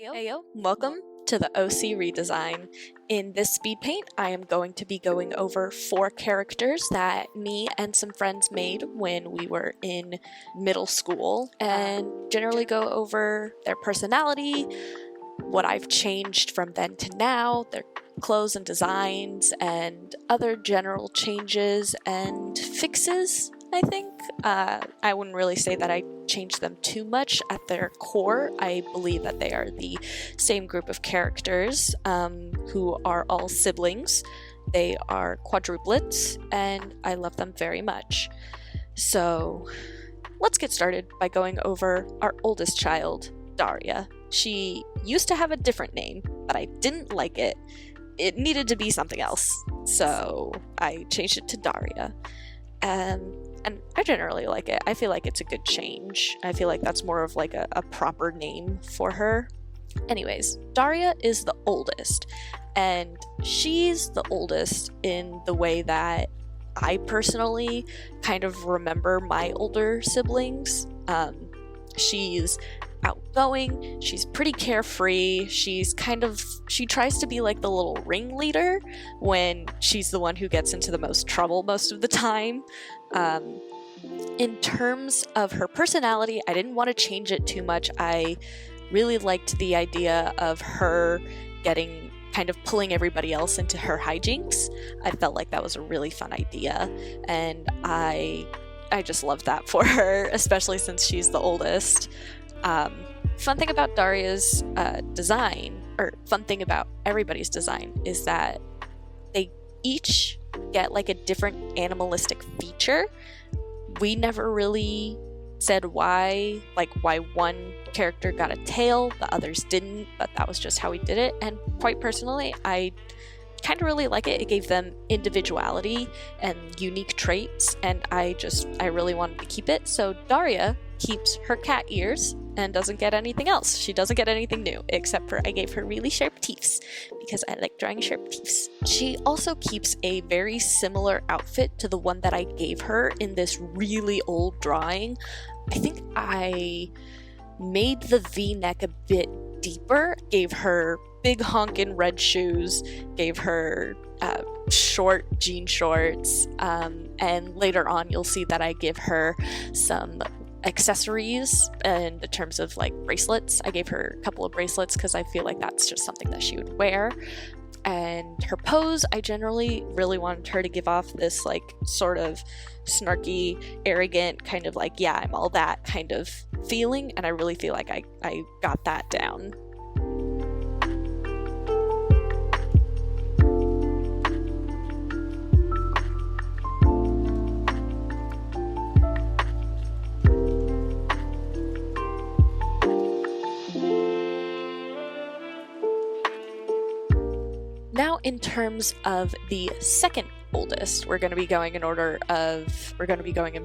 Heyo, welcome to the OC redesign. In this speed paint, I am going to be going over 4 characters that me and some friends made when we were in middle school, and generally go over their personality, what I've changed from then to now, their clothes and designs, and other general changes and fixes, I think. I wouldn't really say that I changed them too much. At their core, I believe that they are the same group of characters who are all siblings. They are quadruplets, and I love them very much. So let's get started by going over our oldest child, Daria. She used to have a different name, but I didn't like it. It needed to be something else, so I changed it to Daria. And I generally like it. I feel like it's a good change. I feel like that's more of like a proper name for her. Anyways, Daria is the oldest, and she's the oldest in the way that I personally kind of remember my older siblings. She's outgoing, she's pretty carefree, she tries to be like the little ringleader when she's the one who gets into the most trouble most of the time. In terms of her personality, I didn't want to change it too much. I really liked the idea of her kind of pulling everybody else into her hijinks. I felt like that was a really fun idea, and I just loved that for her, especially since she's the oldest. Fun thing about Daria's design, or fun thing about everybody's design, is that they each get like a different animalistic feature. We never really said why one character got a tail, the others didn't, but that was just how we did it. And quite personally, I kind of really like it. It gave them individuality and unique traits, and I really wanted to keep it. So Daria keeps her cat ears and doesn't get anything else. She doesn't get anything new, except for I gave her really sharp teeth because I like drawing sharp teeth. She also keeps a very similar outfit to the one that I gave her in this really old drawing. I think I made the V-neck a bit deeper, gave her big honkin' red shoes, gave her short jean shorts, and later on you'll see that I give her some accessories in the terms of like bracelets. I gave her a couple of bracelets because I feel like that's just something that she would wear. And her pose, I generally really wanted her to give off this like sort of snarky, arrogant kind of like, yeah, I'm all that kind of feeling, and I really feel like I got that down. Now, in terms of the second oldest, we're going to be going in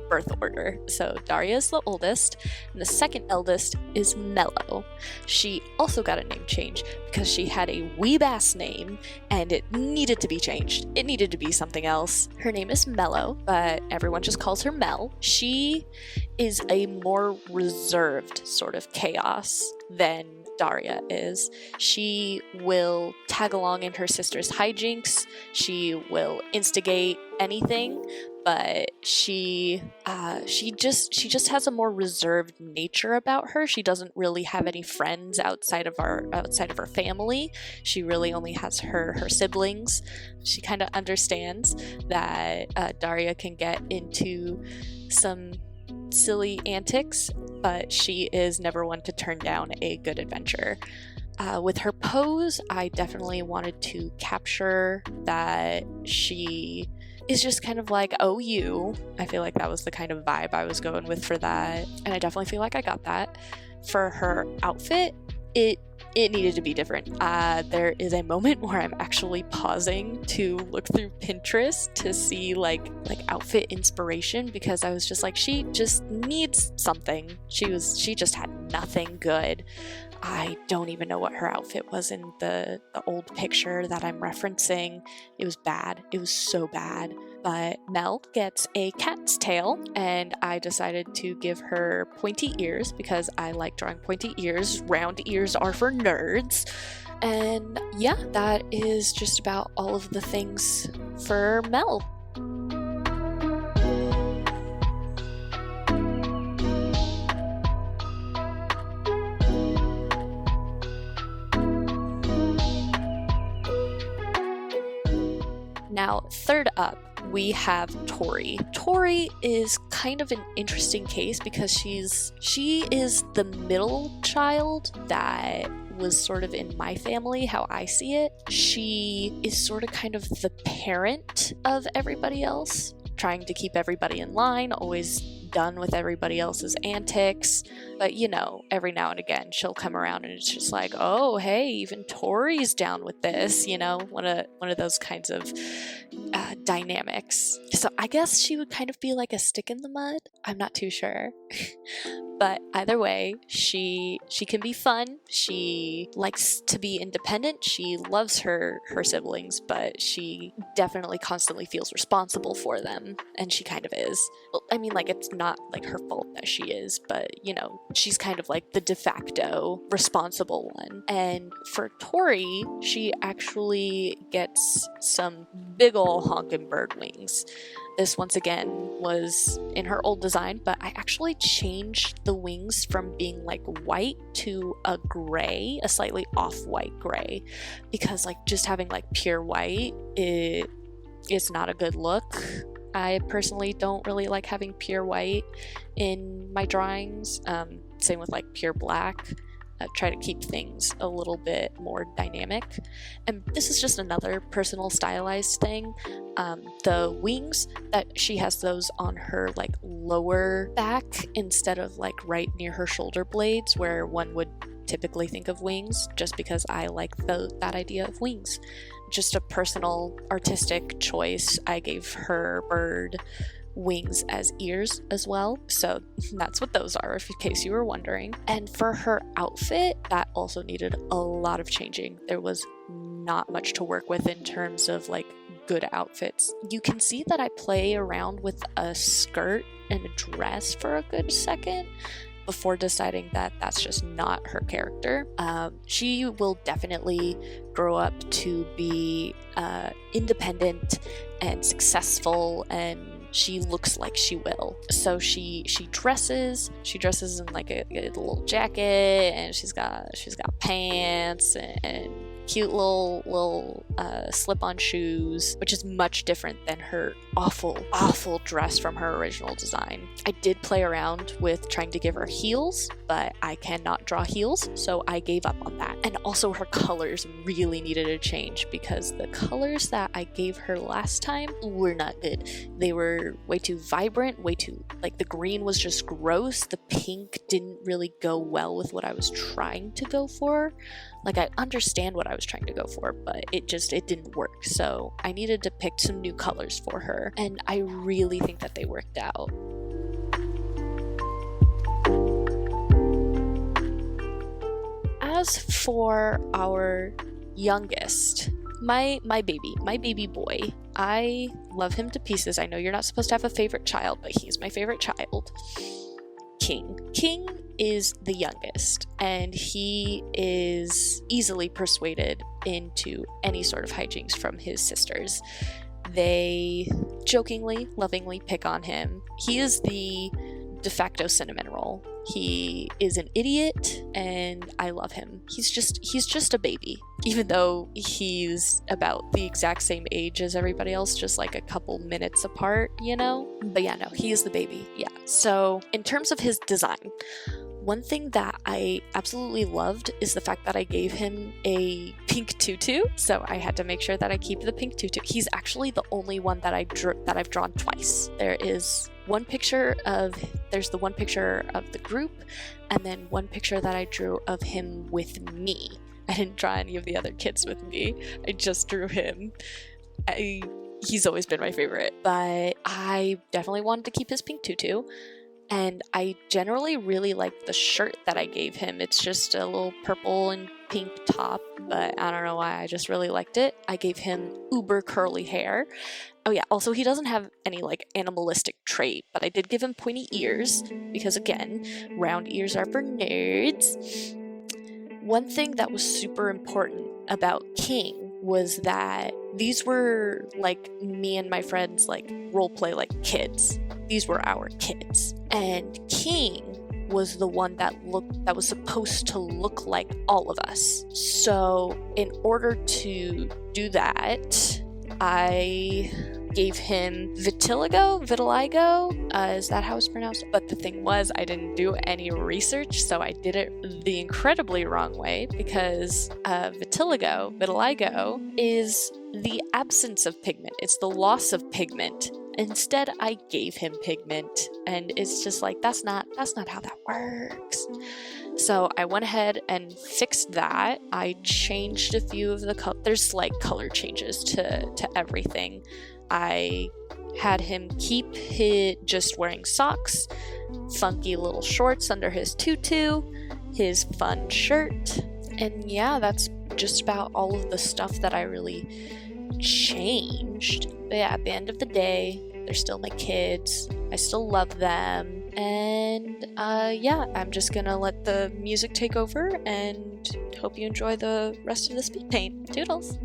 birth order. So Daria is the oldest, and the second eldest is Mellow. She also got a name change because she had a weeb-ass name, and it needed to be changed. It needed to be something else. Her name is Mellow, but everyone just calls her Mel. She is a more reserved sort of chaos than Daria is. She will tag along in her sister's hijinks. She will instigate anything, but she just has a more reserved nature about her. She doesn't really have any friends outside of her family. She really only has her siblings. She kind of understands that Daria can get into some silly antics, but she is never one to turn down a good adventure. With her pose, I definitely wanted to capture that she is just kind of like, oh, you. I feel like that was the kind of vibe I was going with for that, and I definitely feel like I got that. For her outfit, it needed to be different. There is a moment where I'm actually pausing to look through Pinterest to see like outfit inspiration, because I was just like, she just needs something. She just had nothing good. I don't even know what her outfit was in the old picture that I'm referencing. It was bad. It was so bad. But Mel gets a cat's tail, and I decided to give her pointy ears because I like drawing pointy ears. Round ears are for nerds. And yeah, that is just about all of the things for Mel. Now, third up, we have Tori. Tori is kind of an interesting case because she is the middle child that was sort of in my family, how I see it. She is sort of kind of the parent of everybody else, trying to keep everybody in line, always done with everybody else's antics. But you know, every now and again she'll come around and it's just like, oh hey, even Tori's down with this, you know, one of those kinds of dynamics. So I guess she would kind of be like a stick in the mud. I'm not too sure. But either way, she can be fun. She likes to be independent. She loves her siblings, but she definitely constantly feels responsible for them, and she kind of is. Well, I mean, like, it's not like her fault that she is, but you know, she's kind of like the de facto responsible one. And for Tori, she actually gets some big ol' honkin' bird wings. This, once again, was in her old design, but I actually changed the wings from being like white to a gray, a slightly off-white gray, because like just having like pure white, it's not a good look. I personally don't really like having pure white in my drawings. Same with like pure black. Try to keep things a little bit more dynamic. And this is just another personal stylized thing. The wings, that she has those on her like lower back instead of like right near her shoulder blades where one would typically think of wings, just because I like that idea of wings. Just a personal artistic choice. I gave her bird wings as ears as well, so that's what those are, in case you were wondering. And for her outfit, that also needed a lot of changing. There was not much to work with in terms of like good outfits. You can see that I play around with a skirt and a dress for a good second before deciding that that's just not her character. She will definitely grow up to be independent and successful, and she looks like she will. So she dresses in like a little jacket, and she's got pants and cute little slip-on shoes, which is much different than her awful dress from her original design. I did play around with trying to give her heels, but I cannot draw heels, so I gave up on that. And also her colors really needed a change, because the colors that I gave her last time were not good. They were way too vibrant, way too, like, the green was just gross. The pink didn't really go well with what I was trying to go for. Like, I understand what I was trying to go for, but it didn't work. So I needed to pick some new colors for her, and I really think that they worked out. As for our youngest, my baby boy, I love him to pieces. I know you're not supposed to have a favorite child, but he's my favorite child. King is the youngest, and he is easily persuaded into any sort of hijinks from his sisters. They jokingly, lovingly pick on him. He is the de facto cinnamon roll. He is an idiot, and I love him. He's just a baby, even though he's about the exact same age as everybody else, just like a couple minutes apart, you know? But yeah, no, he is the baby, yeah. So in terms of his design, one thing that I absolutely loved is the fact that I gave him a pink tutu, so I had to make sure that I keep the pink tutu. He's actually the only one that I've drawn twice. There's the one picture of the group, and then one picture that I drew of him with me. I didn't draw any of the other kids with me. I just drew him. He's always been my favorite, but I definitely wanted to keep his pink tutu. And I generally really like the shirt that I gave him. It's just a little purple and pink top, but I don't know why, I just really liked it. I gave him uber curly hair. Oh yeah, also he doesn't have any like animalistic trait, but I did give him pointy ears because again, round ears are for nerds. One thing that was super important about King was that these were like me and my friends like roleplay like kids. These were our kids. And King was the one that was supposed to look like all of us. So in order to do that, I gave him vitiligo, is that how it's pronounced? But the thing was, I didn't do any research, so I did it the incredibly wrong way, because vitiligo is the absence of pigment. It's the loss of pigment. Instead, I gave him pigment, and it's just like, that's not how that works. So I went ahead and fixed that. I changed a few of the there's like color changes to everything. I had him keep just wearing socks, funky little shorts under his tutu, his fun shirt, and yeah, that's just about all of the stuff that I really changed. But yeah, at the end of the day, they're still my kids. I still love them. And yeah, I'm just gonna let the music take over and hope you enjoy the rest of the speed paint. Toodles!